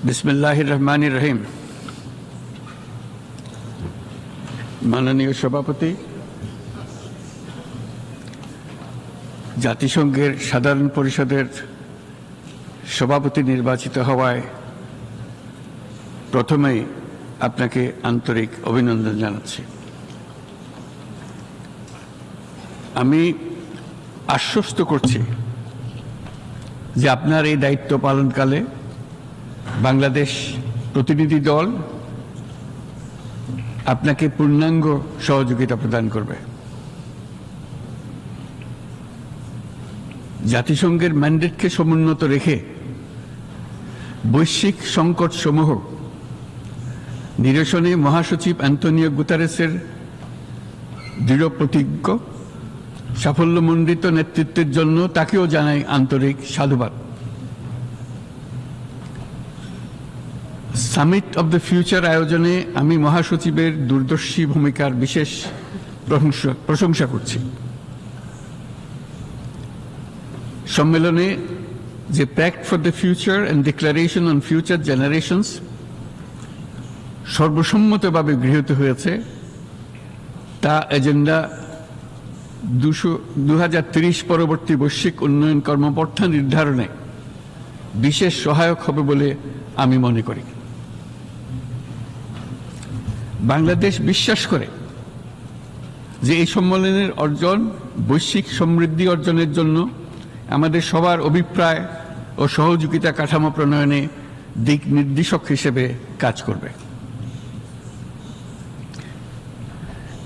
বিসমিল্লাহির রহমানির রহিম। মাননীয় সভাপতি, জাতিসংঘের সাধারণ পরিষদের সভাপতি নির্বাচিত হওয়ায় প্রথমেই আপনাকে আন্তরিক অভিনন্দন জানাচ্ছি। আমি আশ্বস্ত করছি যে আপনার এই দায়িত্ব পালনকালে বাংলাদেশ প্রতিনিধি দল আপনাকে পূর্ণাঙ্গ সহযোগিতা প্রদান করবে। জাতিসংঘের ম্যান্ডেটকে সমুন্নত রেখে বৈশ্বিক সংকট সমূহ নিরসনে মহাসচিব অ্যান্টোনিও গুতেরেসের দৃঢ় প্রতিজ্ঞ সাফল্যমণ্ডিত নেতৃত্বের জন্য তাকেও জানাই আন্তরিক সাধুবাদ। সামিট অব দ্য ফিউচার আয়োজনে আমি মহাসচিবের দূরদর্শী ভূমিকার বিশেষ প্রশংসা করছি। সম্মেলনে যে pact for the future and declaration on future generations সর্বসম্মতভাবে গৃহীত হয়েছে, তা এজেন্ডা 2030 পরবর্তী বৈশ্বিক উন্নয়ন কর্মপন্থা নির্ধারণে বিশেষ সহায়ক হবে বলে আমি মনে করি। বাংলাদেশ বিশ্বাস করে যে এই সম্মেলনের অর্জন বৈশ্বিক সমৃদ্ধি অর্জনের জন্য আমাদের সবার অভিপ্রায় ও সহযোগিতা কাঠামো প্রণয়নে দিক নির্দেশক হিসেবে কাজ করবে।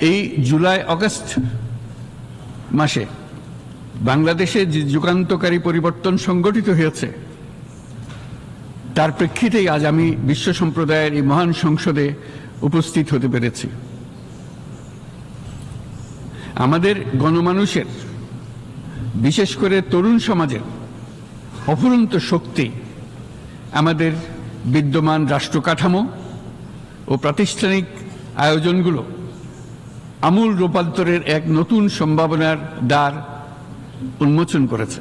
এই জুলাই আগস্ট মাসে বাংলাদেশে যে যুগান্তকারী পরিবর্তন সংগঠিত হয়েছে, তার প্রেক্ষিতেই আজ আমি বিশ্ব সম্প্রদায়ের এই মহান সংসদে উপস্থিত হতে পেরেছি। আমাদের গণমানুষের, বিশেষ করে তরুণ সমাজের অফুরন্ত শক্তি আমাদের বিদ্যমান রাষ্ট্র কাঠামো ও প্রাতিষ্ঠানিক আয়োজনগুলো আমূল রূপান্তরের এক নতুন সম্ভাবনার দ্বার উন্মোচন করেছে।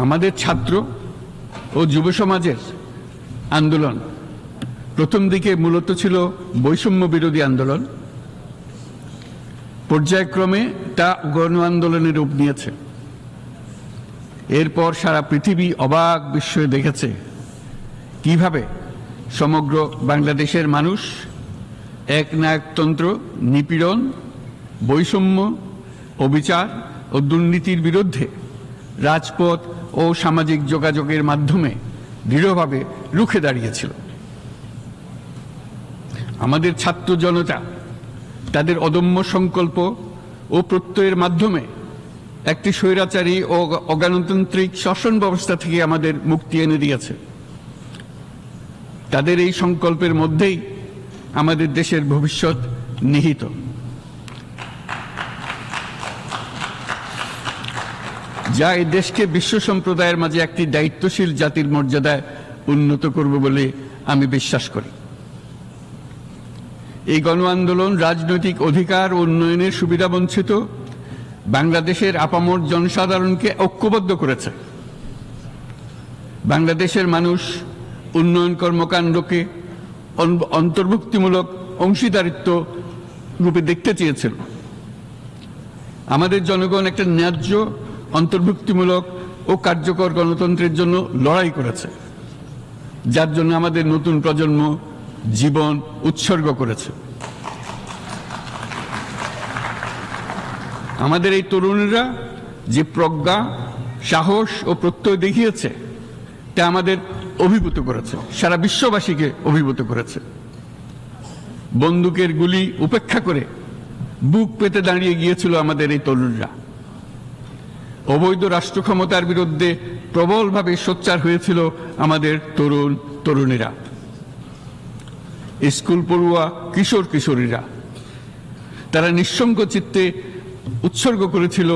আমাদের ছাত্র ও যুব সমাজের আন্দোলন প্রথম দিকে মূলত ছিল বৈষম্য বিরোধী আন্দোলন, পর্যায়ক্রমে তা গণ আন্দোলনের রূপ নিয়েছে। এরপর সারা পৃথিবী অবাক বিস্ময়ে দেখেছে কিভাবে সমগ্র বাংলাদেশের মানুষ একনায়কতন্ত্র, নিপীড়ন, বৈষম্য, অবিচার ও দুর্নীতির বিরুদ্ধে রাজপথ ও সামাজিক যোগাযোগের মাধ্যমে দৃঢ়ভাবে রুখে দাঁড়িয়েছিল। আমাদের ছাত্র জনতা তাদের অদম্য সংকল্প ও প্রত্যয়ের মাধ্যমে একটি স্বৈরাচারী ও অগণতান্ত্রিক শাসন ব্যবস্থা থেকে আমাদের মুক্তি এনে দিয়েছে। তাদের এই সংকল্পের মধ্যেই আমাদের দেশের ভবিষ্যৎ নিহিত। যা এই দেশকে বিশ্ব সম্প্রদায়ের মাঝে একটি দায়িত্বশীল জাতির মর্যাদায় উন্নত করবে বলে আমি বিশ্বাস করি। এই গণ আন্দোলন রাজনৈতিক অধিকার ও উন্নয়নের সুবিধা বঞ্চিত বাংলাদেশের আপামর জনসাধারণকে ঐক্যবদ্ধ করেছে। বাংলাদেশের মানুষ উন্নয়ন কর্মকাণ্ডকে অন্তর্ভুক্তিমূলক অংশীদারিত্ব রূপে দেখতে চেয়েছিল। আমাদের জনগণ একটা ন্যায্য, অন্তর্ভুক্তিমূলক ও কার্যকর গণতন্ত্রের জন্য লড়াই করেছে, যার জন্য আমাদের নতুন প্রজন্ম জীবন উৎসর্গ করেছে। আমাদের এই তরুণরা যে প্রজ্ঞা, সাহস ও প্রত্যয় দেখিয়েছে, তা আমাদের অভিভূত করেছে, সারা বিশ্ববাসীকে অভিভূত করেছে। বন্দুকের গুলি উপেক্ষা করে বুক পেতে দাঁড়িয়ে গিয়েছিল আমাদের এই তরুণরা। অবৈধ রাষ্ট্র ক্ষমতার বিরুদ্ধে প্রবলভাবে সোচ্চার হয়েছিল আমাদের তরুণ তরুণীরা, স্কুল পড়ুয়া কিশোর কিশোরীরা। তারা নিঃসঙ্গ চিত্তে উৎসর্গ করেছিল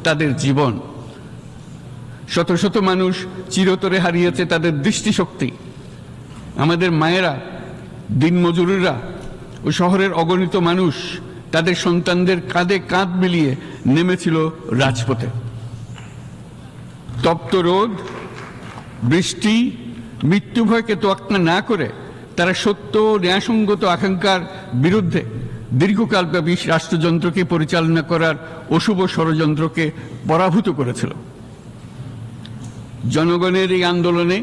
তাদের জীবন। শত শত মানুষ চিরতরে হারিয়েছে তাদের দৃষ্টিশক্তি। আমাদের মায়েরা, দিনমজুরেরা ও শহরের অগণিত মানুষ তাদের সন্তানদের কাঁধে কাঁধ মিলিয়ে নেমেছিল রাজপথে। তপ্ত রোদ, বৃষ্টি মৃত্যু ভয়কে তোয়াক্কা না করে তারা সত্য ও ন্যায়সঙ্গত আকাঙ্ক্ষার বিরুদ্ধে দীর্ঘকালব্যাপী রাষ্ট্রযন্ত্রকে পরিচালনা করার অশুভ ষড়যন্ত্রকে পরাভূত করেছিল। জনগণের এই আন্দোলনে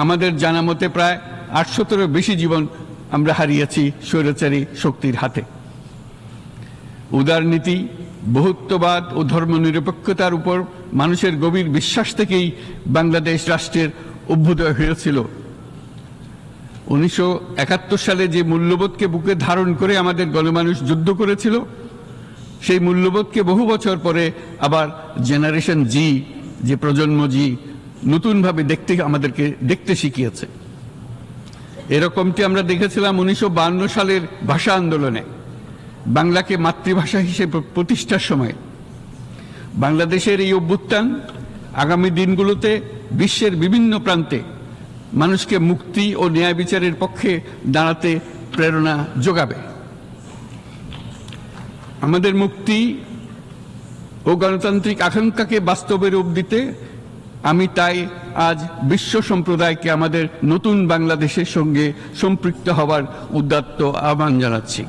আমাদের জানা মতে প্রায় 800-এরও বেশি জীবন আমরা হারিয়েছি স্বৈরাচারী শক্তির হাতে। উদারনীতি, বহুত্ববাদ ও ধর্মনিরপেক্ষতার উপর মানুষের গভীর বিশ্বাস থেকেই বাংলাদেশ রাষ্ট্রের অভ্যুদয় হয়েছিল। 1971 সালে যে মূল্যবোধকে বুকে ধারণ করে আমাদের গণমানুষ যুদ্ধ করেছিল, সেই মূল্যবোধকে বহু বছর পরে আবার জেনারেশন জি, যে প্রজন্ম জি, নতুনভাবে আমাদেরকে দেখতে শিখিয়েছে। এরকমটি আমরা দেখেছিলাম 1952 সালের ভাষা আন্দোলনে, বাংলাকে মাতৃভাষা হিসেবে প্রতিষ্ঠার সময়। বাংলাদেশের এই অভ্যুত্থান আগামী দিনগুলোতে বিশ্বের বিভিন্ন প্রান্তে মানুষকে মুক্তি ও ন্যায় বিচারের পক্ষে দাঁড়াতে প্রেরণা যোগাবে। আমাদের মুক্তি ও গণতান্ত্রিক আকাঙ্ক্ষাকে বাস্তবে রূপ দিতে আমি তাই আজ বিশ্ব সম্প্রদায়কে আমাদের নতুন বাংলাদেশের সঙ্গে সম্পৃক্ত হওয়ার উদাত্ত আহ্বান জানাচ্ছি।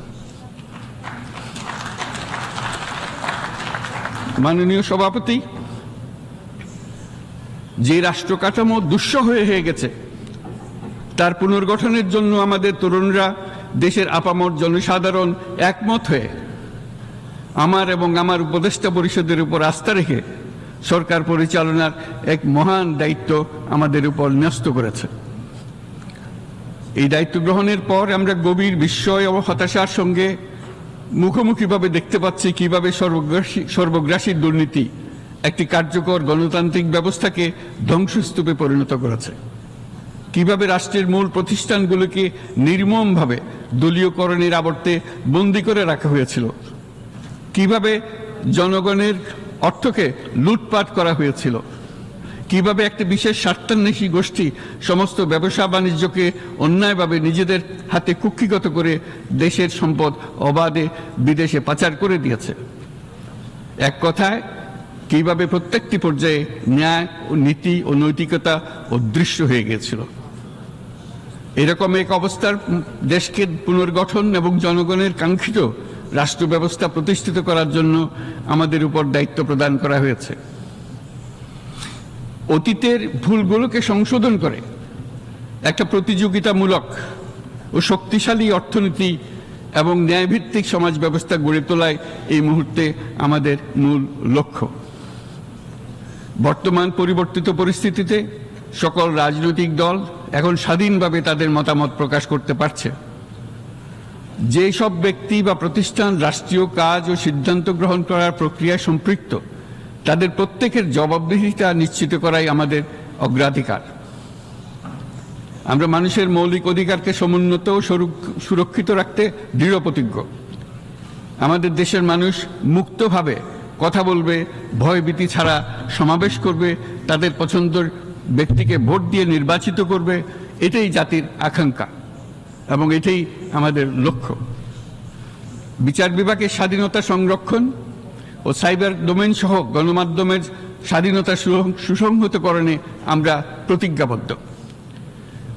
মাননীয় সভাপতি, যে রাষ্ট্র কাঠামো দুঃসহ হয়ে গেছে তার পুনর্গঠনের জন্য আমাদের তরুণরা, দেশের আপামর জনসাধারণ একমত হয়ে আমার এবং আমার উপদেষ্টা পরিষদের উপর আস্থা রেখে সরকার পরিচালনার এক মহান দায়িত্ব আমাদের উপর ন্যস্ত করেছে। এই দায়িত্ব গ্রহণের পর আমরা গভীর বিস্ময় ও হতাশার সঙ্গে মুখোমুখিভাবে দেখতে পাচ্ছি কিভাবে সর্বগ্রাসী দুর্নীতি একটি কার্যকর গণতান্ত্রিক ব্যবস্থাকে ধ্বংসস্তূপে পরিণত করেছে, কিভাবে রাষ্ট্রের মূল প্রতিষ্ঠানগুলোকে নির্মমভাবে দলীয়করণের আবর্তে বন্দী করে রাখা হয়েছিল, কিভাবে জনগণের অর্থকে লুটপাট করা হয়েছিল, কিভাবে একটি বিশেষ স্বার্থান্বেষী গোষ্ঠী সমস্ত ব্যবসা বাণিজ্যকে অন্যায়ভাবে নিজেদের হাতে কুক্ষিগত করে দেশের সম্পদ অবাধে বিদেশে পাচার করে দিয়েছে। এক কথায়, কিভাবে প্রত্যেকটি পর্যায়ে ন্যায় ও নীতি ও নৈতিকতা অদৃশ্য হয়ে গিয়েছিল। এরকম এক অবস্থার দেশকে পুনর্গঠন এবং জনগণের কাঙ্ক্ষিত রাষ্ট্র ব্যবস্থা প্রতিষ্ঠিত করার জন্য আমাদের উপর দায়িত্ব প্রদান করা হয়েছে। অতীতের ভুলগুলোকে সংশোধন করে একটা প্রতিযোগিতামূলক ও শক্তিশালী অর্থনীতি এবং ন্যায়ভিত্তিক সমাজ ব্যবস্থা গড়ে তোলাই এই মুহূর্তে আমাদের মূল লক্ষ্য। বর্তমান পরিবর্তিত পরিস্থিতিতে সকল রাজনৈতিক দল এখন স্বাধীনভাবে তাদের মতামত প্রকাশ করতে পারছে। যে সব ব্যক্তি বা প্রতিষ্ঠান রাষ্ট্রীয় কাজ ও সিদ্ধান্ত গ্রহণ করার প্রক্রিয়ায় সম্পৃক্ত, তাদের প্রত্যেকের জবাবদিহিতা নিশ্চিত করাই আমাদের অগ্রাধিকার। আমরা মানুষের মৌলিক অধিকারকে সমুন্নত ও সুরক্ষিত রাখতে দৃঢ় প্রতিজ্ঞ। আমাদের দেশের মানুষ মুক্তভাবে কথা বলবে, ভয়ভীতি ছাড়া সমাবেশ করবে, তাদের পছন্দের ব্যক্তিকে ভোট দিয়ে নির্বাচিত করবে, এটাই জাতির আকাঙ্ক্ষা এবং এটাই আমাদের লক্ষ্য। বিচার বিভাগের স্বাধীনতা সংরক্ষণ ও সাইবার ডোমেইন সহ গণমাধ্যমের স্বাধীনতা সুসংহতকরণে আমরা প্রতিজ্ঞাবদ্ধ।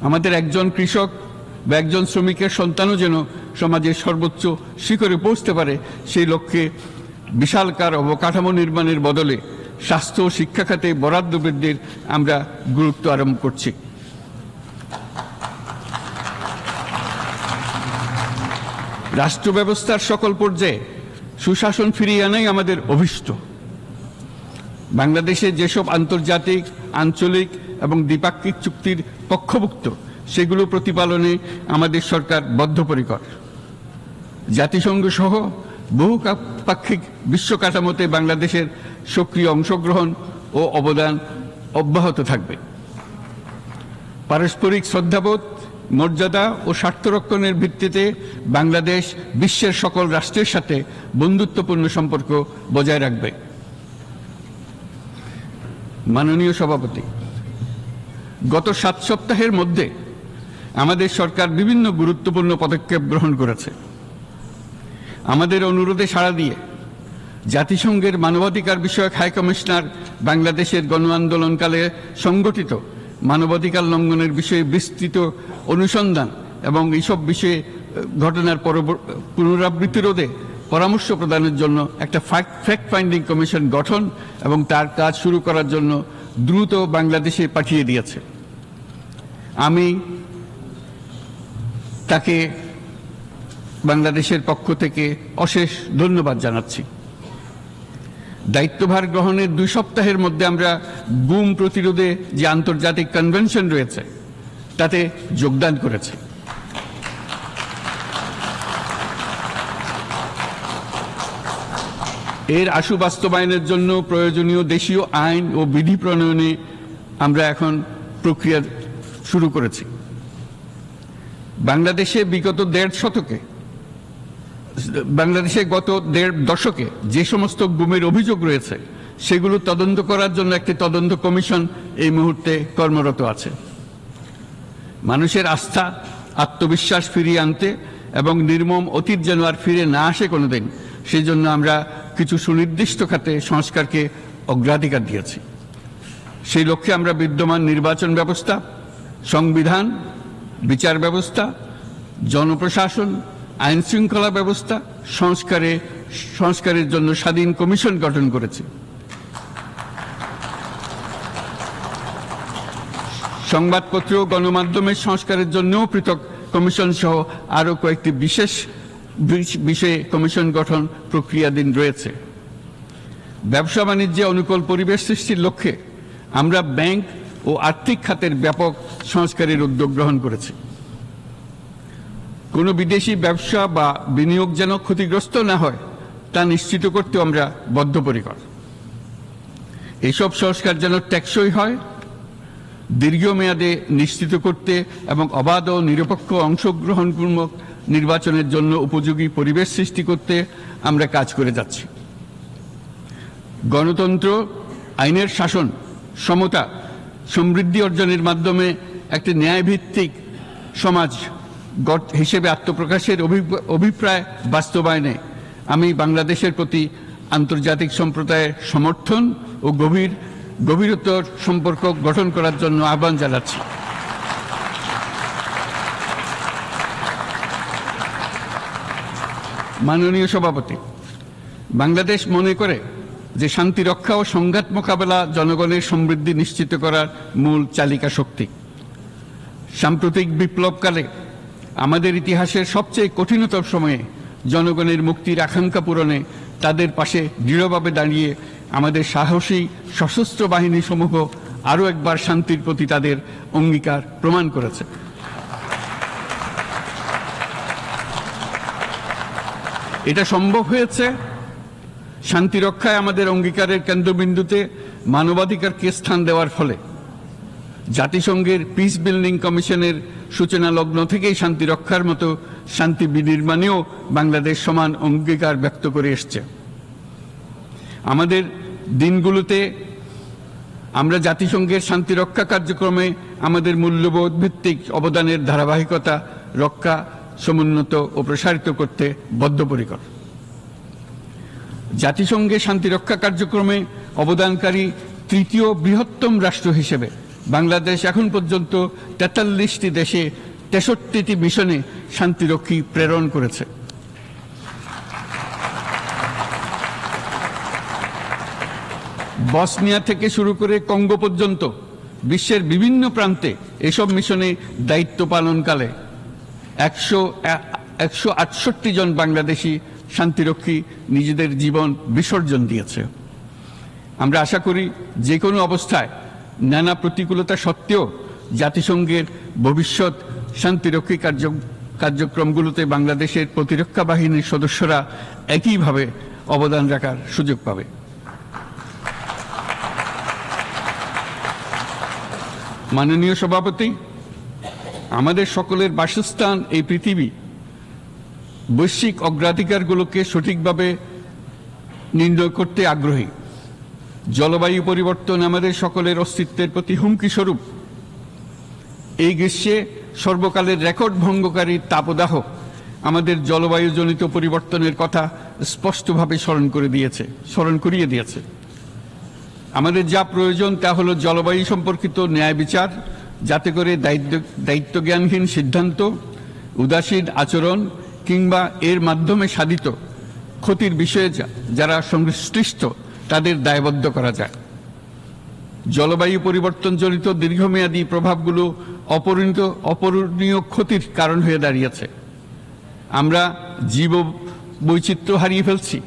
আমাদের একজন কৃষক বা একজন শ্রমিকের সন্তানও যেন সমাজের সর্বোচ্চ শিখরে পৌঁছতে পারে, সেই লক্ষ্যে বিশালকার অবকাঠামো নির্মাণের বদলে স্বাস্থ্য ও শিক্ষা খাতে বরাদ্দ বৃদ্ধির আমরা গুরুত্ব আরোপ করছি। রাষ্ট্র ব্যবস্থার সকল পর্যায়ে সুশাসন ফিরিয়ে আনাই আমাদের অভীষ্ট। বাংলাদেশে যেসব আন্তর্জাতিক, আঞ্চলিক এবং দ্বিপাক্ষিক চুক্তির পক্ষভুক্ত, সেগুলো প্রতিপালনে আমাদের সরকার বদ্ধপরিকর। জাতিসংঘ সহ বহুপাক্ষিক বিশ্ব কাঠামোতে বাংলাদেশের সক্রিয় অংশগ্রহণ ও অবদান অব্যাহত থাকবে। পারস্পরিক শ্রদ্ধাবোধ, মর্যাদা ও স্বার্থরক্ষণের ভিত্তিতে বাংলাদেশ বিশ্বের সকল রাষ্ট্রের সাথে বন্ধুত্বপূর্ণ সম্পর্ক বজায় রাখবে। মাননীয় সভাপতি, গত 7 সপ্তাহের মধ্যে আমাদের সরকার বিভিন্ন গুরুত্বপূর্ণ পদক্ষেপ গ্রহণ করেছে। আমাদের অনুরোধে সাড়া দিয়ে জাতিসংঘের মানবাধিকার বিষয়ক হাই কমিশনার বাংলাদেশের গণ আন্দোলনকালে সংগঠিত মানবাধিকার লঙ্ঘনের বিষয়ে বিস্তৃত অনুসন্ধান এবং এইসব বিষয়ে ঘটনার পুনরাবৃত্তি রোধে পরামর্শ প্রদানের জন্য একটা ফ্যাক্ট ফাইন্ডিং কমিশন গঠন এবং তার কাজ শুরু করার জন্য দ্রুত বাংলাদেশে পাঠিয়ে দিয়েছে। আমি তাকে বাংলাদেশের পক্ষ থেকে অশেষ ধন্যবাদ জানাচ্ছি। দায়িত্বভার গ্রহণের 2 সপ্তাহের মধ্যে আমরা গুম প্রতিরোধে যে আন্তর্জাতিক কনভেনশন রয়েছে তাতে যোগদান করেছি। এর আশু বাস্তবায়নের জন্য প্রয়োজনীয় দেশীয় আইন ও বিধি প্রণয়নে আমরা এখন প্রক্রিয়া শুরু করেছি। বাংলাদেশে গত 1.5 দশকে যে সমস্ত গুমের অভিযোগ রয়েছে সেগুলো তদন্ত করার জন্য একটি তদন্ত কমিশন এই মুহূর্তে কর্মরত আছে। মানুষের আস্থা আত্মবিশ্বাস ফিরিয়ে আনতে এবং নির্মম অতীত যেন আর ফিরে না আসে কোনোদিন, সেই জন্য আমরা কিছু সুনির্দিষ্ট খাতে সংস্কারকে অগ্রাধিকার দিয়েছি। সেই লক্ষ্যে আমরা বিদ্যমান নির্বাচন ব্যবস্থা, সংবিধান, বিচার ব্যবস্থা, জনপ্রশাসন, আইন শৃঙ্খলা ব্যবস্থা সংস্কারের জন্য স্বাধীন কমিশন গঠন করেছি। সংবাদপত্র ও গণমাধ্যমের সংস্কারের জন্যও পৃথক কমিশন সহ আরও কয়েকটি বিশেষ বিষয়ে কমিশন গঠন প্রক্রিয়াধীন রয়েছে। ব্যবসা বাণিজ্যে অনুকূল পরিবেশ সৃষ্টির লক্ষ্যে আমরা ব্যাংক ও আর্থিক খাতের ব্যাপক সংস্কারের উদ্যোগ গ্রহণ করেছি। কোনো বিদেশি ব্যবসা বা বিনিয়োগ যেন ক্ষতিগ্রস্ত না হয় তা নিশ্চিত করতে আমরা বদ্ধপরিকর। এইসব সংস্কার যেন টেকসই হয়, দীর্ঘমেয়াদে নিশ্চিত করতে এবং অবাধ ও নিরপেক্ষ অংশগ্রহণমূলক নির্বাচনের জন্য উপযোগী পরিবেশ সৃষ্টি করতে আমরা কাজ করে যাচ্ছি। গণতন্ত্র, আইনের শাসন, সমতা, সমৃদ্ধি অর্জনের মাধ্যমে একটি ন্যায়ভিত্তিক সমাজ হিসেবে আত্মপ্রকাশের অভিপ্রায় বাস্তবায়নে আমি বাংলাদেশের প্রতি আন্তর্জাতিক সম্প্রদায়ের সমর্থন ও গভীরতর সম্পর্ক গঠন করার জন্য আহ্বান জানাচ্ছি। মাননীয় সভাপতি, বাংলাদেশ মনে করে যে শান্তি রক্ষা ও সংঘাত মোকাবেলা জনগণের সমৃদ্ধি নিশ্চিত করার মূল চালিকা শক্তি। সাম্প্রতিক বিপ্লবকালে আমাদের ইতিহাসের সবচেয়ে কঠিনতম সময়ে জনগণের মুক্তির আকাঙ্ক্ষা পূরণে তাদের পাশে দৃঢ়ভাবে দাঁড়িয়ে আমাদের সাহসী সশস্ত্র বাহিনী সমূহ আরও একবার শান্তির প্রতি তাদের অঙ্গীকার প্রমাণ করেছে। এটা সম্ভব হয়েছে শান্তি রক্ষায় আমাদের অঙ্গীকারের কেন্দ্রবিন্দুতে মানবাধিকারকে স্থান দেওয়ার ফলে। জাতিসংঘের পিস বিল্ডিং কমিশনের সূচনা লগ্ন থেকেই শান্তি রক্ষার মতো শান্তি বিনির্মাণেও বাংলাদেশ সমান অঙ্গীকার ব্যক্ত করে এসছে। আমাদের দিনগুলোতে আমরা জাতিসংঘের শান্তি রক্ষা কার্যক্রমে আমাদের মূল্যবোধ ভিত্তিক অবদানের ধারাবাহিকতা রক্ষা, সমুন্নত ও প্রসারিত করতে বদ্ধপরিকর। জাতিসংঘের শান্তি রক্ষা কার্যক্রমে অবদানকারী তৃতীয় বৃহত্তম রাষ্ট্র হিসেবে বাংলাদেশ এখন পর্যন্ত 43টি দেশে 63টি মিশনে শান্তিরক্ষী প্রেরণ করেছে। বসনিয়া থেকে শুরু করে কঙ্গো পর্যন্ত বিশ্বের বিভিন্ন প্রান্তে এসব মিশনে দায়িত্ব পালনকালে 168 জন বাংলাদেশি শান্তিরক্ষী নিজেদের জীবন বিসর্জন দিয়েছে। আমরা আশা করি যে কোনো অবস্থায় নানা প্রতিকূলতা সত্ত্বেও জাতিসংঘের ভবিষ্যৎ শান্তিরক্ষী কার্যক্রমগুলোতে বাংলাদেশের প্রতিরক্ষা বাহিনীর সদস্যরা একইভাবে অবদান রাখার সুযোগ পাবে। মাননীয় সভাপতি, আমাদের সকলের বাসস্থান এই পৃথিবী বৈশ্বিক অগ্রাধিকারগুলোকে সঠিকভাবে নির্ণয় করতে আগ্রহী। জলবায়ু পরিবর্তন আমাদের সকলের অস্তিত্বের প্রতি হুমকি স্বরূপ। এই গ্রীষ্মে সর্বকালের রেকর্ড ভঙ্গকারী তাপদাহ আমাদের জলবায়ুজনিত পরিবর্তনের কথা স্পষ্টভাবে স্মরণ করিয়ে দিয়েছে। আমাদের যা প্রয়োজন তা হলো জলবায়ু সম্পর্কিত ন্যায় বিচার, যাতে করে দায়িত্বজ্ঞানহীন সিদ্ধান্ত, উদাসীন আচরণ কিংবা এর মাধ্যমে সাধিত ক্ষতির বিষয়ে যারা সংশ্লিষ্ট তাদের দায়বদ্ধ করা যায়। জলবায়ু পরিবর্তনজনিত দীর্ঘমেয়াদী প্রভাবগুলো অপূরণীয় ক্ষতির কারণ হয়ে দাঁড়িয়েছে। আমরা জীব বৈচিত্র্য হারিয়ে ফেলছি,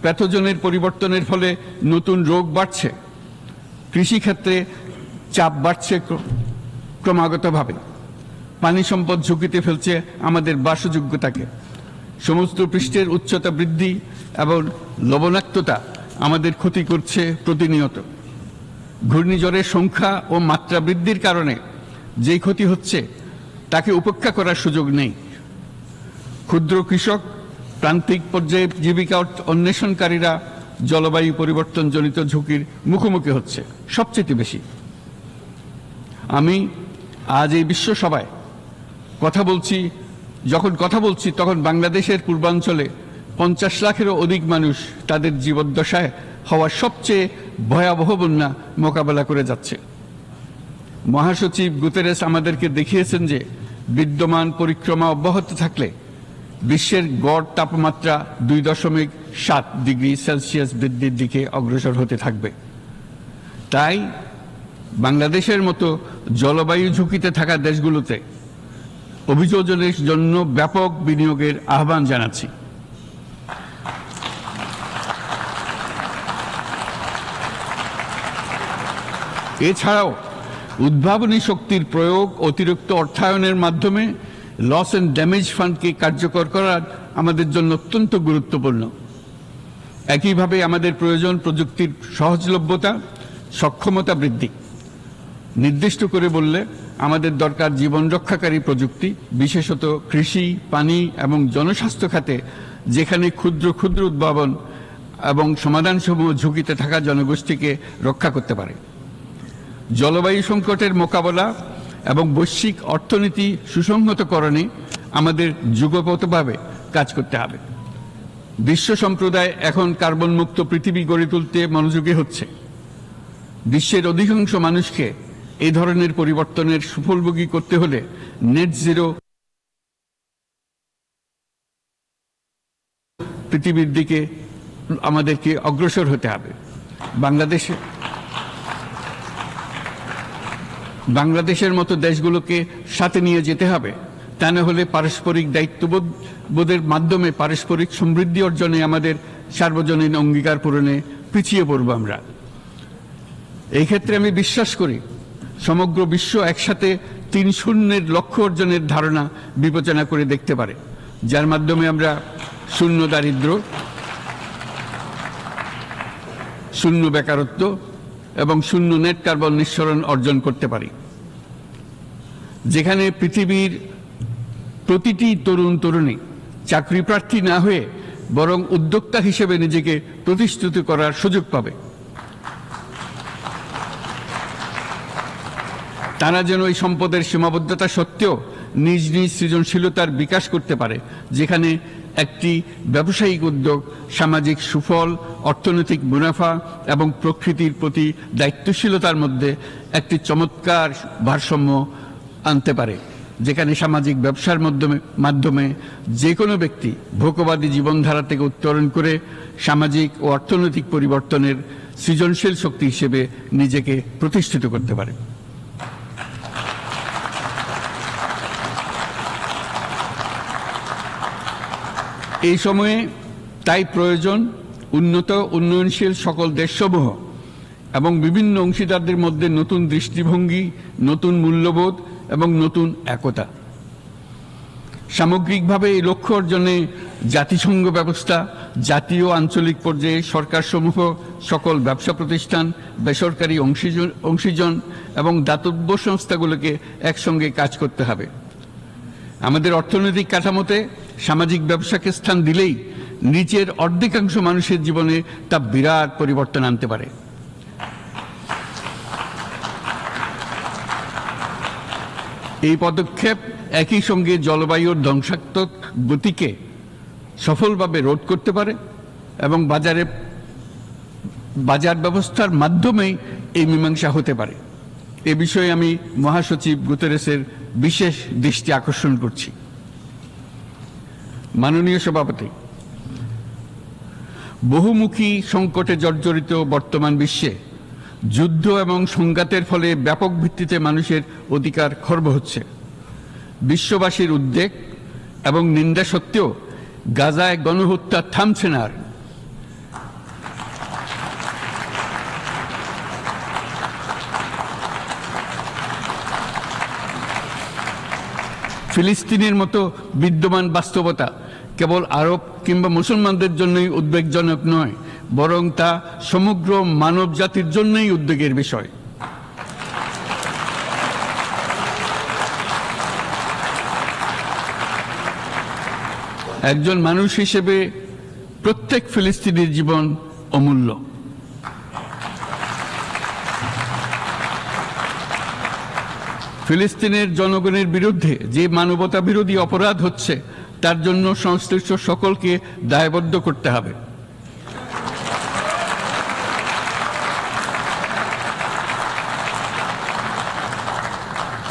প্যাথোজেনের পরিবর্তনের ফলে নতুন রোগ বাড়ছে, কৃষিক্ষেত্রে চাপ বাড়ছে ক্রমাগতভাবে, পানি সম্পদ ঝুঁকিতে ফেলছে আমাদের বাসযোগ্যতাকে, সমুদ্র পৃষ্ঠের উচ্চতা বৃদ্ধি এবং লবণাক্ততা আমাদের ক্ষতি করছে প্রতিনিয়ত। ঘূর্ণিঝড়ের সংখ্যা ও মাত্রা বৃদ্ধির কারণে যেই ক্ষতি হচ্ছে তাকে উপেক্ষা করার সুযোগ নেই। ক্ষুদ্র কৃষক, প্রান্তিক পর্যায়ে জীবিকা অন্বেষণকারীরা জলবায়ু পরিবর্তনজনিত ঝুঁকির মুখোমুখি হচ্ছে সবচেয়ে বেশি। আমি আজ এই বিশ্ব সভায় যখন কথা বলছি তখন বাংলাদেশের পূর্বাঞ্চলে 50 লাখেরও অধিক মানুষ তাদের জীবদ্দশায় হওয়া সবচেয়ে ভয়াবহ বন্যা মোকাবেলা করে যাচ্ছে। মহাসচিব গুতেরেস আমাদেরকে দেখিয়েছেন যে বিদ্যমান পরিক্রমা অব্যাহত থাকলে বিশ্বের গড় তাপমাত্রা 2.7 ডিগ্রি সেলসিয়াস বৃদ্ধির দিকে অগ্রসর হতে থাকবে। তাই বাংলাদেশের মতো জলবায়ু ঝুঁকিতে থাকা দেশগুলোতে অভিযোজনের জন্য ব্যাপক বিনিয়োগের আহ্বান জানাচ্ছি। এছাড়াও উদ্ভাবনী শক্তির প্রয়োগ, অতিরিক্ত অর্থায়নের মাধ্যমে লস অ্যান্ড ড্যামেজ ফান্ডকে কার্যকর করা আমাদের জন্য অত্যন্ত গুরুত্বপূর্ণ। একইভাবে আমাদের প্রয়োজন প্রযুক্তির সহজলভ্যতা, সক্ষমতা বৃদ্ধি। নির্দিষ্ট করে বললে আমাদের দরকার জীবন রক্ষাকারী প্রযুক্তি, বিশেষত কৃষি, পানি এবং জনস্বাস্থ্য খাতে, যেখানে ক্ষুদ্র ক্ষুদ্র উদ্ভাবন এবং সমাধানসমূহ ঝুঁকিতে থাকা জনগোষ্ঠীকে রক্ষা করতে পারে। জলবায়ু সংকটের মোকাবেলা এবং বৈশ্বিক অর্থনীতি সুসংহতকরণে আমাদের যুগপৎভাবে কাজ করতে হবে। বিশ্ব সম্প্রদায় এখন কার্বন মুক্ত পৃথিবী গড়ে তুলতে মনোযোগী হচ্ছে। বিশ্বের অধিকাংশ মানুষকে এই ধরনের পরিবর্তনের সুফলভোগী করতে হলে নেট জিরো পৃথিবীর দিকে আমাদেরকে অগ্রসর হতে হবে। বাংলাদেশের মতো দেশগুলোকে সাথে নিয়ে যেতে হবে। তা না হলে পারস্পরিক দায়িত্ববোধের মাধ্যমে পারস্পরিক সমৃদ্ধি অর্জনে আমাদের সার্বজনীন অঙ্গীকার পূরণে পিছিয়ে পড়ব আমরা। এই ক্ষেত্রে আমি বিশ্বাস করি সমগ্র বিশ্ব একসাথে 3-0 লক্ষ্য অর্জনের ধারণা বিবেচনা করে দেখতে পারে, যার মাধ্যমে আমরা শূন্য দারিদ্র্য, শূন্য বেকারত্ব এবং শূন্য নেট কার্বন নিঃসরণ অর্জন করতে পারি। যেখানে পৃথিবীর প্রতিটি তরুণ তরুণী চাকরি প্রার্থী না হয়ে বরং উদ্যোক্তা হিসেবে নিজেকে প্রতিষ্ঠিত করার সুযোগ পাবে। তারা যেন এই সম্পদের সীমাবদ্ধতা সত্ত্বেও নিজ নিজ সৃজনশীলতার বিকাশ করতে পারে, যেখানে একটি ব্যবসায়িক উদ্যোগ সামাজিক সুফল, অর্থনৈতিক মুনাফা এবং প্রকৃতির প্রতি দায়িত্বশীলতার মধ্যে একটি চমৎকার ভারসাম্য আনতে পারে, যেখানে সামাজিক ব্যবসার মাধ্যমে যে কোনো ব্যক্তি ভোগবাদী জীবনধারা থেকে উত্তরণ করে সামাজিক ও অর্থনৈতিক পরিবর্তনের সৃজনশীল শক্তি হিসেবে নিজেকে প্রতিষ্ঠিত করতে পারে। এই সময়ে তাই প্রয়োজন উন্নত উন্নয়নশীল সকল দেশসমূহ এবং বিভিন্ন অংশীদারদের মধ্যে নতুন দৃষ্টিভঙ্গি, নতুন মূল্যবোধ এবং নতুন একতা। সামগ্রিকভাবে এই লক্ষ্য অর্জনে জাতিসংঘ ব্যবস্থা, জাতীয় আঞ্চলিক পর্যায়ে সরকারসমূহ, সকল ব্যবসা প্রতিষ্ঠান, বেসরকারি অংশীজন এবং দাতব্য সংস্থাগুলোকে একসঙ্গে কাজ করতে হবে। আমাদের অর্থনৈতিক কাঠামোতে সামাজিক ব্যবসাকে স্থান দিলেই নিচের অর্ধেকাংশ মানুষের জীবনে তা বিরাট পরিবর্তন আনতে পারে। এই পদক্ষেপ একই সঙ্গে জলবায়ুর ধ্বংসাত্মক গতিকে সফলভাবে রোধ করতে পারে এবং বাজার ব্যবস্থার মাধ্যমেই এই মীমাংসা হতে পারে। এ বিষয়ে আমি মহাসচিব গুতেরেসের বিশেষ দৃষ্টি আকর্ষণ করছি। মাননীয় সভাপতি, বহুমুখী সংকটে জর্জরিত বর্তমান বিশ্বে যুদ্ধ এবং সংঘাতের ফলে ব্যাপক ভিত্তিতে মানুষের অধিকার খর্ব হচ্ছে। বিশ্ববাসীর উদ্বেগ এবং নিন্দা সত্ত্বেও গাজায় গণহত্যা থামছে না। ফিলিস্তিনের মতো বিদ্যমান বাস্তবতা কেবল আরব কিংবা মুসলমানদের জন্যই উদ্বেগজনক নয়, বরং তা সমগ্র মানব জাতির জন্যই উদ্বেগের বিষয়। একজন মানুষ হিসেবে প্রত্যেক ফিলিস্তিনির জীবন অমূল্য। ফিলিস্তিনের জনগণের বিরুদ্ধে যে মানবতা বিরোধী অপরাধ হচ্ছে তার জন্য সংশ্লিষ্ট সকলকে দায়বদ্ধ করতে হবে।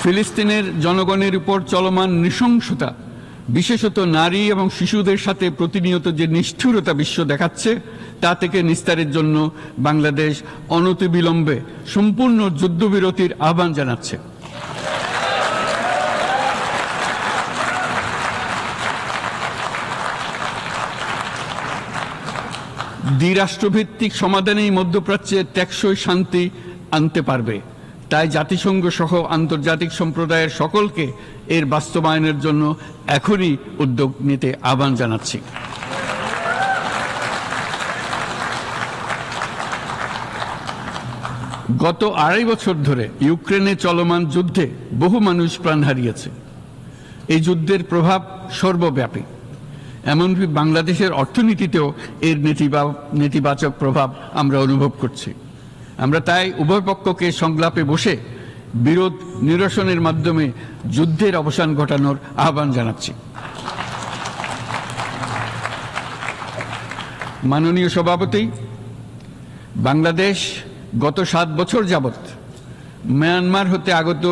ফিলিস্তিনের জনগণের উপর চলমান নৃশংসতা, বিশেষত নারী এবং শিশুদের সাথে প্রতিনিয়ত যে নিষ্ঠুরতা বিশ্ব দেখাচ্ছে, তা থেকে নিস্তারের জন্য বাংলাদেশ অনতিবিলম্বে সম্পূর্ণ যুদ্ধবিরতির আহ্বান জানাচ্ছে। দ্বিরাষ্ট্রভিত্তিক সমাধানেই মধ্যপ্রাচ্যে টেকসই শান্তি আনতে পারবে। তাই জাতিসংঘ সহ আন্তর্জাতিক সম্প্রদায়ের সকলকে এর বাস্তবায়নের জন্য এখনই উদ্যোগ নিতে আহ্বান জানাচ্ছি। গত 2.5 বছর ধরে ইউক্রেনে চলমান যুদ্ধে বহু মানুষ প্রাণ হারিয়েছে। এই যুদ্ধের প্রভাব সর্বব্যাপী, এমনকি বাংলাদেশের অর্থনীতিতেও এর নেতিবাচক প্রভাব আমরা অনুভব করছি। আমরা তাই উভয় পক্ষকে সংলাপে বসে বিরোধ নিরসনের মাধ্যমে যুদ্ধের অবসান ঘটানোর আহ্বান জানাচ্ছি। মাননীয় সভাপতি, বাংলাদেশ গত 7 বছর যাবৎ মিয়ানমার হতে আগত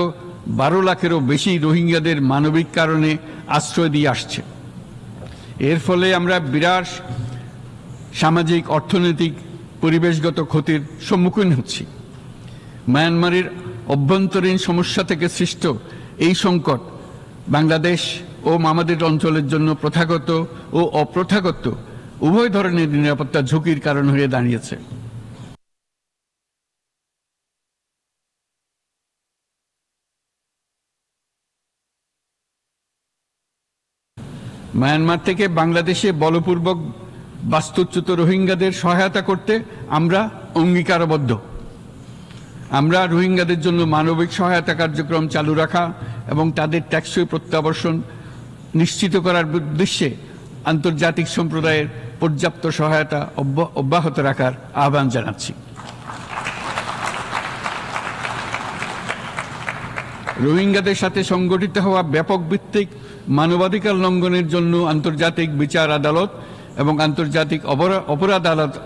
12 লাখেরও বেশি রোহিঙ্গাদের মানবিক কারণে আশ্রয় দিয়ে আসছে। এর ফলে আমরা বিরাট সামাজিক, অর্থনৈতিক, পরিবেশগত ক্ষতির সম্মুখীন হচ্ছি। মিয়ানমারের অভ্যন্তরীণ সমস্যা থেকে সৃষ্ট এই সংকট বাংলাদেশ ও আমাদের অঞ্চলের জন্য প্রথাগত ও অপ্রথাগত উভয় ধরনের নিরাপত্তা ঝুঁকির কারণ হয়ে দাঁড়িয়েছে। মিয়ানমার থেকে বাংলাদেশে বলপূর্বক বাস্তুচ্যুত রোহিঙ্গাদের সহায়তা করতে আমরা অঙ্গীকারবদ্ধ। আমরা রোহিঙ্গাদের জন্য মানবিক সহায়তা কার্যক্রম চালু রাখা এবং তাদের টেকসই প্রত্যাবর্তন নিশ্চিত করার উদ্দেশ্যে আন্তর্জাতিক সম্প্রদায়ের পর্যাপ্ত সহায়তা অব্যাহত রাখার আহ্বান জানাচ্ছি। রোহিঙ্গাদের সাথে সংগঠিত হওয়া ব্যাপক ভিত্তিক মানবাধিকার লঙ্ঘনের জন্য আন্তর্জাতিক বিচার আদালত এবং আন্তর্জাতিক অপরাধ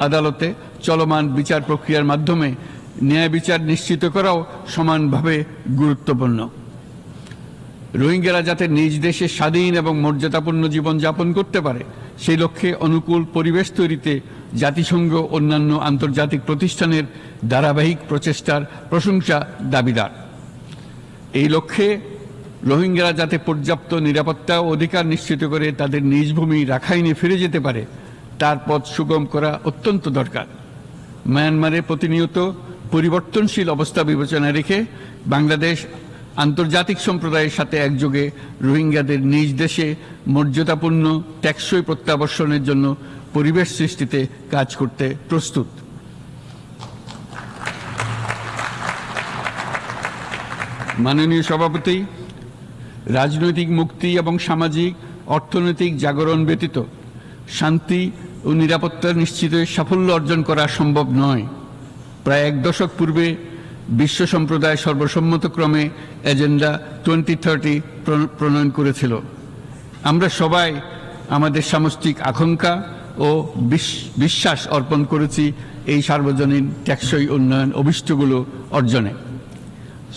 আদালতে চলমান বিচার প্রক্রিয়ার মাধ্যমে ন্যায় বিচার নিশ্চিত করাও সমানভাবে গুরুত্বপূর্ণ। রোহিঙ্গারা যাতে নিজ দেশে স্বাধীন এবং মর্যাদাপূর্ণ জীবনযাপন করতে পারে, সেই লক্ষ্যে অনুকূল পরিবেশ তৈরিতে জাতিসংঘ অন্যান্য আন্তর্জাতিক প্রতিষ্ঠানের ধারাবাহিক প্রচেষ্টার প্রশংসা দাবিদার। এই লক্ষ্যে রোহিঙ্গারা যাতে পর্যাপ্ত নিরাপত্তা ও অধিকার নিশ্চিত করে তাদের নিজ ভূমি রাখাইনে ফিরে যেতে পারে, তার পথ সুগম করা অত্যন্ত দরকার। মিয়ানমারে প্রতিনিয়ত পরিবর্তনশীল অবস্থা বিবেচনায় রেখে বাংলাদেশ আন্তর্জাতিক সম্প্রদায়ের সাথে একযোগে রোহিঙ্গাদের নিজ দেশে মর্যাদাপূর্ণ টেকসই প্রত্যাবর্তনের জন্য পরিবেশ সৃষ্টিতে কাজ করতে প্রস্তুত। মাননীয় সভাপতি, রাজনৈতিক মুক্তি এবং সামাজিক অর্থনৈতিক জাগরণ ব্যতীত শান্তি ও নিরাপত্তা নিশ্চিতে সাফল্য অর্জন করা সম্ভব নয়। প্রায় 1 দশক পূর্বে বিশ্ব সম্প্রদায় সর্বসম্মতক্রমে এজেন্ডা 2030 প্রণয়ন করেছিল। আমরা সবাই আমাদের সামষ্টিক আকাঙ্ক্ষা ও বিশ্বাস অর্পণ করেছি এই সার্বজনীন টেকসই উন্নয়ন অভিষ্টগুলো অর্জনে।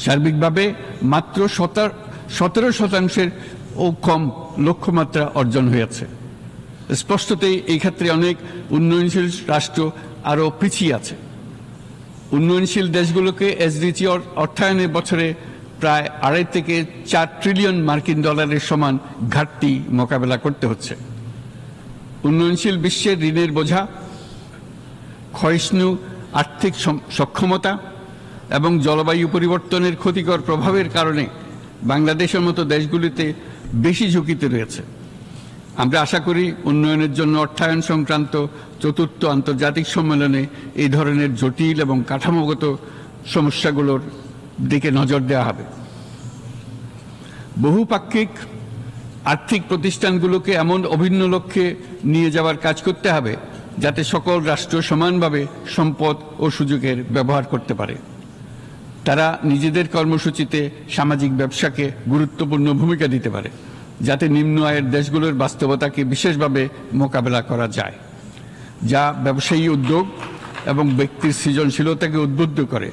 সার্বিকভাবে মাত্র 17% ও কম লক্ষ্যমাত্রা অর্জন হয়েছে। স্পষ্টতই এই ক্ষেত্রে অনেক উন্নয়নশীল রাষ্ট্র আরও পিছিয়ে আছে। উন্নয়নশীল দেশগুলোকে এসডিজি অর্থায়নের বছরে প্রায় 2.5 থেকে 4 ট্রিলিয়ন মার্কিন ডলারের সমান ঘাটতি মোকাবেলা করতে হচ্ছে। উন্নয়নশীল বিশ্বের ঋণের বোঝা, ক্ষয়িষ্ণু আর্থিক সক্ষমতা এবং জলবায়ু পরিবর্তনের ক্ষতিকর প্রভাবের কারণে বাংলাদেশের মতো দেশগুলিতে বেশি ঝুঁকিতে রয়েছে। আমরা আশা করি উন্নয়নের জন্য অর্থায়ন সংক্রান্ত চতুর্থ আন্তর্জাতিক সম্মেলনে এই ধরনের জটিল এবং কাঠামোগত সমস্যাগুলোর দিকে নজর দেওয়া হবে। বহুপাক্ষিক আর্থিক প্রতিষ্ঠানগুলোকে এমন অভিন্ন লক্ষ্যে নিয়ে যাওয়ার কাজ করতে হবে যাতে সকল রাষ্ট্র সমানভাবে সম্পদ ও সুযোগের ব্যবহার করতে পারে। তারা নিজেদের কর্মসূচিতে সামাজিক ব্যবসাকে গুরুত্বপূর্ণ ভূমিকা দিতে পারে, যাতে নিম্ন আয়ের দেশগুলোর বাস্তবতাকে বিশেষভাবে মোকাবেলা করা যায়, যা ব্যবসায়ী উদ্যোগ এবং ব্যক্তির সৃজনশীলতাকে উদ্বুদ্ধ করে,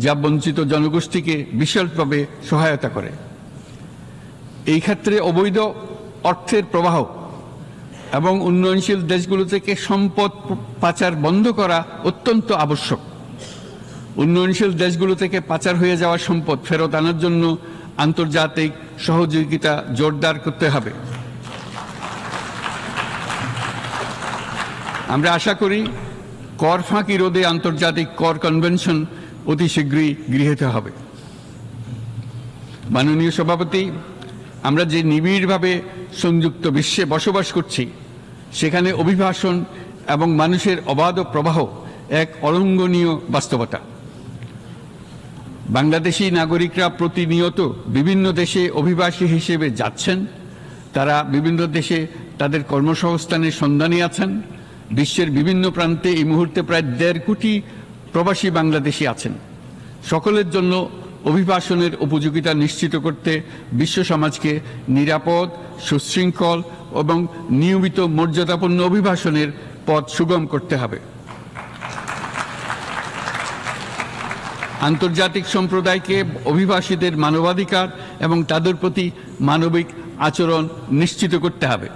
যা বঞ্চিত জনগোষ্ঠীকে বিশালভাবে সহায়তা করে। এই ক্ষেত্রে অবৈধ অর্থের প্রবাহ এবং উন্নয়নশীল দেশগুলো থেকে সম্পদ পাচার বন্ধ করা অত্যন্ত আবশ্যক। উন্নয়নশীল দেশগুলো থেকে পাচার হয়ে যাওয়া সম্পদ ফেরত আনার জন্য আন্তর্জাতিক সহযোগিতা জোরদার করতে হবে। আমরা আশা করি কর ফাঁকি রোধে আন্তর্জাতিক কর কনভেনশন অতি শীঘ্রই গৃহীত হবে। মাননীয় সভাপতি, আমরা যে নিবিড়ভাবে সংযুক্ত বিশ্বে বসবাস করছি, সেখানে অভিবাসন এবং মানুষের অবাধ প্রবাহ এক অলঙ্ঘনীয় বাস্তবতা। বাংলাদেশি নাগরিকরা প্রতিনিয়ত বিভিন্ন দেশে অভিবাসী হিসেবে যাচ্ছেন। তারা বিভিন্ন দেশে তাদের কর্মসংস্থানের সন্ধানে আছেন। বিশ্বের বিভিন্ন প্রান্তে এই মুহূর্তে প্রায় 1.5 কোটি প্রবাসী বাংলাদেশি আছেন। সকলের জন্য অভিবাসনের উপযোগিতা নিশ্চিত করতে বিশ্ব সমাজকে নিরাপদ, সুশৃঙ্খল এবং নিয়মিত মর্যাদাপূর্ণ অভিবাসনের পথ সুগম করতে হবে। আন্তর্জাতিক সম্প্রদায়কে অভিবাসীদের মানবাধিকার এবং তাদের প্রতি মানবিক আচরণ নিশ্চিত করতে হবে।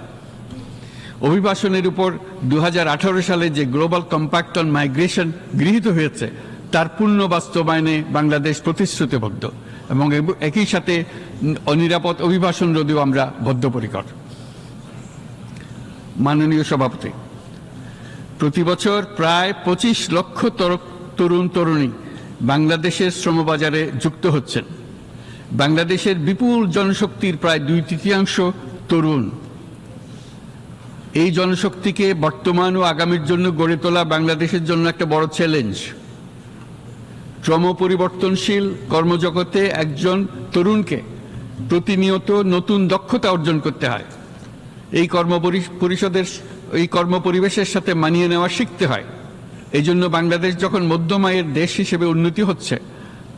অভিবাসনের উপর 2018 সালে যে গ্লোবাল কম্প্যাক্ট অন মাইগ্রেশন গৃহীত হয়েছে, তার পূর্ণ বাস্তবায়নে বাংলাদেশ প্রতিশ্রুতিবদ্ধ এবং একই সাথে অনিরাপদ অভিবাসন রোধেও আমরা বদ্ধপরিকর। মাননীয় সভাপতি, প্রতি বছর প্রায় 25 লক্ষ তরুণ তরুণী বাংলাদেশের শ্রমবাজারে যুক্ত হচ্ছেন। বাংলাদেশের বিপুল জনশক্তির প্রায় 2/3 তরুণ। এই জনশক্তিকে বর্তমান ও আগামীর জন্য গড়ে তোলা বাংলাদেশের জন্য একটা বড় চ্যালেঞ্জ। ক্রমপরিবর্তনশীল কর্মজগতে একজন তরুণকে প্রতিনিয়ত নতুন দক্ষতা অর্জন করতে হয়। এই কর্মপরিবেশের সাথে মানিয়ে নেওয়া শিখতে হয়। এই জন্য বাংলাদেশ যখন মধ্যম আয়ের দেশ হিসেবে উন্নতি হচ্ছে,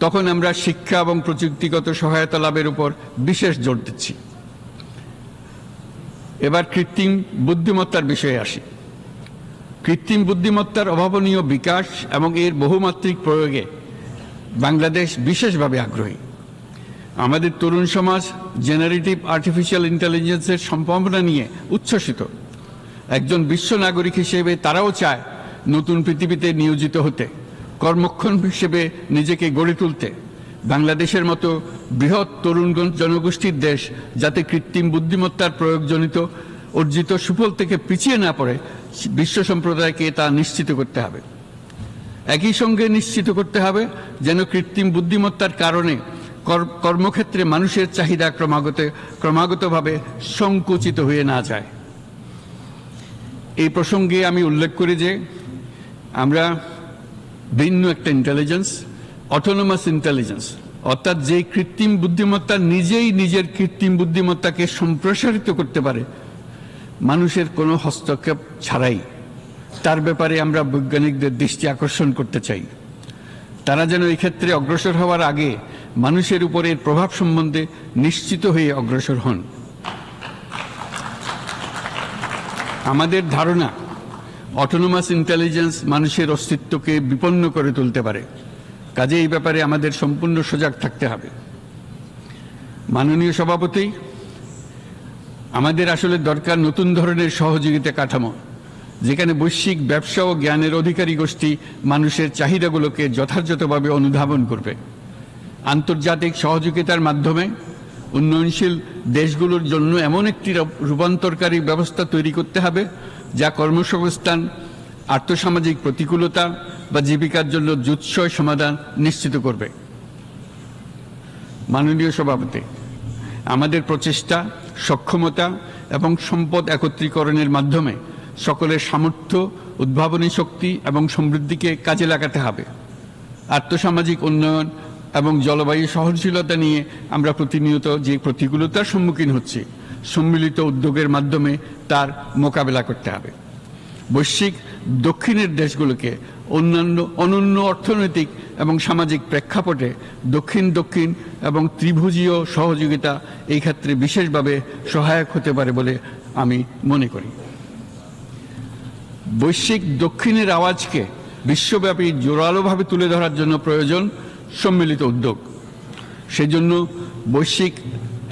তখন আমরা শিক্ষা এবং প্রযুক্তিগত সহায়তা লাভের উপর বিশেষ জোর দিচ্ছি। এবার কৃত্রিম বুদ্ধিমত্তার বিষয়ে আসি। কৃত্রিম বুদ্ধিমত্তার অভাবনীয় বিকাশ এবং এর বহুমাত্রিক প্রয়োগে বাংলাদেশ বিশেষভাবে আগ্রহী। আমাদের তরুণ সমাজ জেনারেটিভ আর্টিফিশিয়াল ইন্টেলিজেন্সের সম্ভাবনা নিয়ে উচ্ছ্বসিত। একজন বিশ্ব নাগরিক হিসেবে তারাও চায় নতুন পৃথিবীতে নিয়োজিত হতে, কর্মক্ষম হিসেবে নিজেকে গড়ে তুলতে। বাংলাদেশের মতো বৃহৎ তরুণ জনগোষ্ঠীর দেশ যাতে কৃত্রিম বুদ্ধিমত্তার প্রয়োগজনিত অর্জিত সুফল থেকে পিছিয়ে না পড়ে, বিশ্ব সম্প্রদায়কে তা নিশ্চিত করতে হবে। একই সঙ্গে নিশ্চিত করতে হবে যেন কৃত্রিম বুদ্ধিমত্তার কারণে কর্মক্ষেত্রে মানুষের চাহিদা ক্রমাগতভাবে সংকুচিত হয়ে না যায়। এই প্রসঙ্গে আমি উল্লেখ করি যে আমরা ভিন্ন একটা ইন্টেলিজেন্স, অটোনোমাস ইন্টেলিজেন্স, অর্থাৎ যে কৃত্রিম বুদ্ধিমত্তা নিজেই নিজের কৃত্রিম বুদ্ধিমত্তাকে সম্প্রসারিত করতে পারে মানুষের কোনো হস্তক্ষেপ ছাড়াই, তার ব্যাপারে আমরা বৈজ্ঞানিকদের দৃষ্টি আকর্ষণ করতে চাই। তারা যেন এই ক্ষেত্রে অগ্রসর হওয়ার আগে মানুষের উপরে এর প্রভাব সম্বন্ধে নিশ্চিত হয়ে অগ্রসর হন। আমাদের ধারণা অটোনোমাস ইন্টেলিজেন্স মানুষের অস্তিত্বকে বিপন্ন করে তুলতে পারে। কাজে এই ব্যাপারে আমাদের সম্পূর্ণ সজাগ থাকতে হবে। মাননীয় সভাপতি, আমাদের আসলে দরকার নতুন ধরনের সহযোগিতা কাঠামো, যেখানে বৈশ্বিক ব্যবসা ও জ্ঞানের অধিকারী গোষ্ঠী মানুষের চাহিদাগুলোকে যথাযথভাবে অনুধাবন করবে। আন্তর্জাতিক সহযোগিতার মাধ্যমে উন্নয়নশীল দেশগুলোর জন্য এমন একটি রূপান্তরকারী ব্যবস্থা তৈরি করতে হবে যা কর্মসংস্থান, আর্থসামাজিক প্রতিকূলতা বা জীবিকার জন্য যুৎসয় সমাধান নিশ্চিত করবে। মাননীয় সভাপতি, আমাদের প্রচেষ্টা, সক্ষমতা এবং সম্পদ একত্রীকরণের মাধ্যমে সকলের সামর্থ্য, উদ্ভাবনী শক্তি এবং সমৃদ্ধিকে কাজে লাগাতে হবে। আর্থসামাজিক উন্নয়ন এবং জলবায়ু সহনশীলতা নিয়ে আমরা প্রতিনিয়ত যে প্রতিকূলতার সম্মুখীন হচ্ছি, সম্মিলিত উদ্যোগের মাধ্যমে তার মোকাবেলা করতে হবে। বৈশ্বিক দক্ষিণের দেশগুলোকে অনন্য অর্থনৈতিক এবং সামাজিক প্রেক্ষাপটে দক্ষিণ দক্ষিণ এবং ত্রিভুজীয় সহযোগিতা এই ক্ষেত্রে বিশেষভাবে সহায়ক হতে পারে বলে আমি মনে করি। বৈশ্বিক দক্ষিণের আওয়াজকে বিশ্বব্যাপী জোরালোভাবে তুলে ধরার জন্য প্রয়োজন সম্মিলিত উদ্যোগ। সেজন্য বৈশ্বিক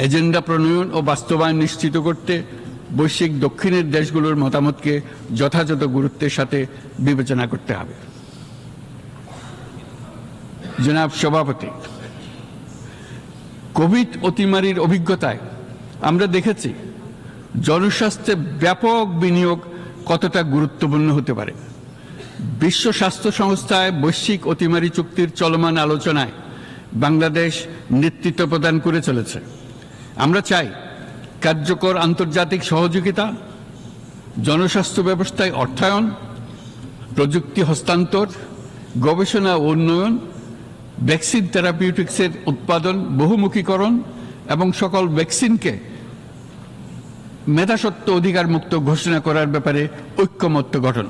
এজেন্ডা প্রণয়ন ও বাস্তবায়ন নিশ্চিত করতে বৈশ্বিক দক্ষিণের দেশগুলোর মতামতকে যথাযথ গুরুত্বের সাথে বিবেচনা করতে হবে। জনাব সভাপতি, কোভিড অতিমারির অভিজ্ঞতায় আমরা দেখেছি জনস্বাস্থ্যে ব্যাপক বিনিয়োগ কতটা গুরুত্বপূর্ণ হতে পারে। বিশ্ব স্বাস্থ্য সংস্থায় বৈশ্বিক অতিমারি চুক্তির চলমান আলোচনায় বাংলাদেশ নেতৃত্ব প্রদান করে চলেছে। আমরা চাই কার্যকর আন্তর্জাতিক সহযোগিতা, জনস্বাস্থ্য ব্যবস্থায় অর্থায়ন, প্রযুক্তি হস্তান্তর, গবেষণা ও উন্নয়ন, ভ্যাকসিন থেরাপিউটিক্সের উৎপাদন, বহুমুখীকরণ এবং সকল ভ্যাকসিনকে মেধাস্বত্ব অধিকার মুক্ত ঘোষণা করার ব্যাপারে ঐক্যমত্য গঠন।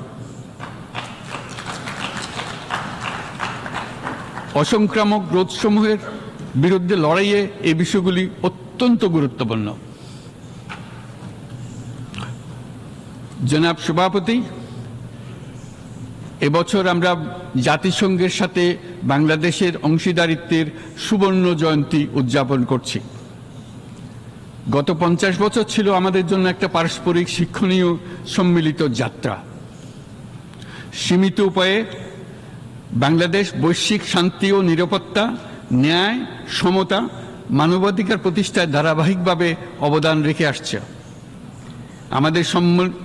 অসংক্রামক রোগসমূহের বিরুদ্ধে লড়াইয়ে এই বিষয়গুলি অত্যন্ত গুরুত্বপূর্ণ। জনাব সভাপতি, এবছর আমরা জাতিসংঘের সাথে বাংলাদেশের অংশীদারিত্বের সুবর্ণ জয়ন্তী উদযাপন করছি। গত 50 বছর ছিল আমাদের জন্য একটা পারস্পরিক শিক্ষণীয় সম্মিলিত যাত্রা। সীমিত উপায়ে বাংলাদেশ বৈশ্বিক শান্তি ও নিরাপত্তা, ন্যায়, সমতা, মানবাধিকার প্রতিষ্ঠায় ধারাবাহিকভাবে অবদান রেখে আসছে। আমাদের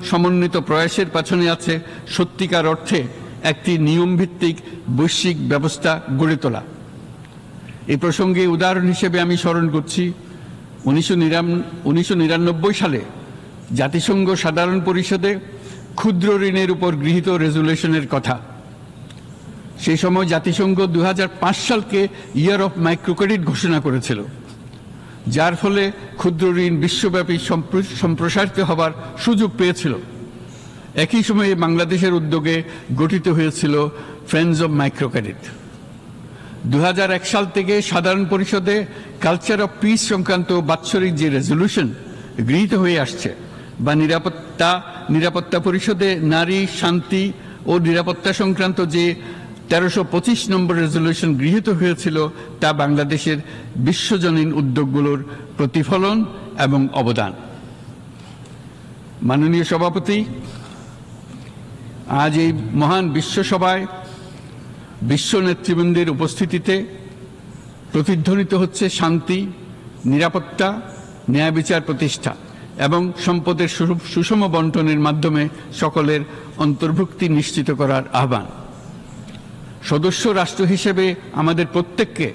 সমন্বিত প্রয়াসের পেছনে আছে সত্যিকার অর্থে একটি নিয়মভিত্তিক বৈশ্বিক ব্যবস্থা গড়ে তোলা। এই প্রসঙ্গে উদাহরণ হিসেবে আমি স্মরণ করছি 1999 সালে জাতিসংঘ সাধারণ পরিষদে ক্ষুদ্র ঋণের উপর গৃহীত রেজুলেশনের কথা। সেই সময় জাতিসংঘ 2005 সালকে ইয়ার অফ মাইক্রোক্রেডিট ঘোষণা করেছিল, যার ফলে ক্ষুদ্র ঋণ বিশ্বব্যাপী সম্প্রসারিত হবার সুযোগ পেয়েছিল। একই সময়ে বাংলাদেশের উদ্যোগে গঠিত হয়েছিল ফ্রেন্ডস অব মাইক্রোক্রেডিট। 2001 সাল থেকে সাধারণ পরিষদে কালচার অফ পিস সংক্রান্ত বাৎসরিক যে রেজলিউশন গৃহীত হয়ে আসছে, বা নিরাপত্তা পরিষদে নারী, শান্তি ও নিরাপত্তা সংক্রান্ত যে 1325 নম্বর রেজলিউশন গৃহীত হয়েছিল, তা বাংলাদেশের বিশ্বজনীন উদ্যোগগুলোর প্রতিফলন এবং অবদান। মাননীয় সভাপতি, আজ এই মহান বিশ্বসভায় বিশ্ব নেতৃবৃন্দের উপস্থিতিতে প্রতিধ্বনিত হচ্ছে শান্তি, নিরাপত্তা, ন্যায় বিচার প্রতিষ্ঠা এবং সম্পদের সুষম বন্টনের মাধ্যমে সকলের অন্তর্ভুক্তি নিশ্চিত করার আহ্বান। সদস্য রাষ্ট্র হিসেবে আমাদের প্রত্যেককে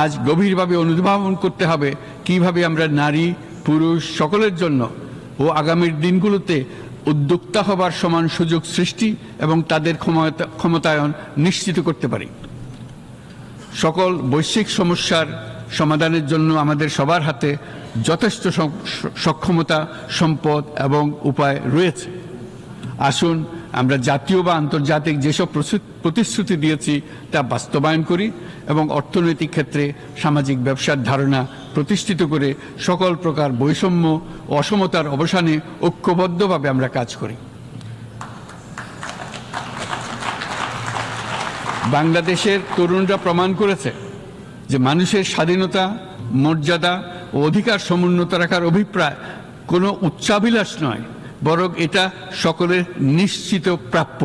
আজ গভীরভাবে অনুধাবন করতে হবে কিভাবে আমরা নারী, পুরুষ সকলের জন্য ও আগামীর দিনগুলোতে উদ্যোক্তা হবার সমান সুযোগ সৃষ্টি এবং তাদের ক্ষমতায়ন নিশ্চিত করতে পারি। সকল বৈশ্বিক সমস্যার সমাধানের জন্য আমাদের সবার হাতে যথেষ্ট সক্ষমতা, সম্পদ এবং উপায় রয়েছে। আসুন আমরা জাতীয় বা আন্তর্জাতিক যেসব প্রতিশ্রুতি দিয়েছি তা বাস্তবায়ন করি এবং অর্থনৈতিক ক্ষেত্রে সামাজিক ব্যবসার ধারণা প্রতিষ্ঠিত করে সকল প্রকার বৈষম্য ও অসমতার অবসানে ঐক্যবদ্ধভাবে আমরা কাজ করি। বাংলাদেশের তরুণরা প্রমাণ করেছে যে মানুষের স্বাধীনতা, মর্যাদা ও অধিকার সমুন্নত রাখার অভিপ্রায় কোনো উচ্চাভিলাষ নয়, বরং এটা সকলের নিশ্চিত প্রাপ্য।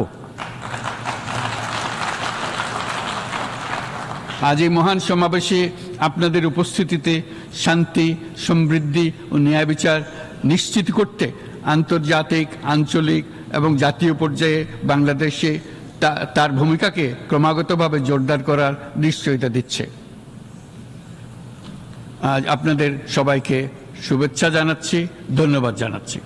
আজ এই মহান সমাবেশে আপনাদের উপস্থিতিতে শান্তি, সমৃদ্ধি ও ন্যায় বিচার নিশ্চিত করতে আন্তর্জাতিক, আঞ্চলিক এবং জাতীয় পর্যায়ে বাংলাদেশে তার ভূমিকাকে ক্রমাগতভাবে জোরদার করার নিশ্চয়তা দিচ্ছে। আজ আপনাদের সবাইকে শুভেচ্ছা জানাচ্ছি, ধন্যবাদ জানাচ্ছি।